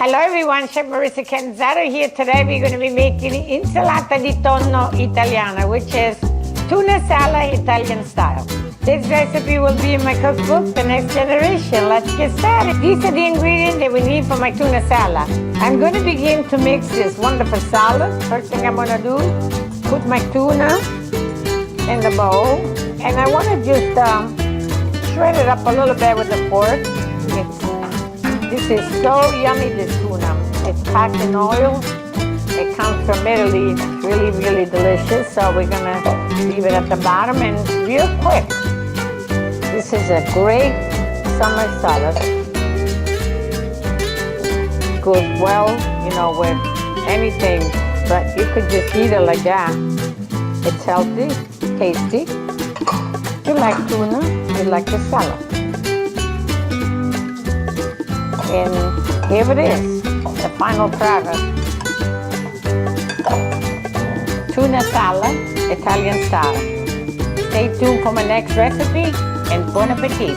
Hello everyone, Chef Marissa Canzaro here. Today we're going to be making Insalata di Tonno Italiano, which is tuna salad Italian style. This recipe will be in my cookbook, The Next Generation. Let's get started. These are the ingredients that we need for my tuna salad. I'm going to begin to mix this wonderful salad. First thing I'm going to do, put my tuna in the bowl. And I want to just shred it up a little bit with the fork. This is so yummy, this tuna. It's packed in oil. It comes from Italy. It's really, really delicious. So we're gonna leave it at the bottom and real quick. This is a great summer salad. Goes well, with anything, but you could just eat it like that. It's healthy, tasty. If you like tuna, you like the salad. And here it is, the final product. Tuna salad, Italian style. Stay tuned for my next recipe and bon appetit.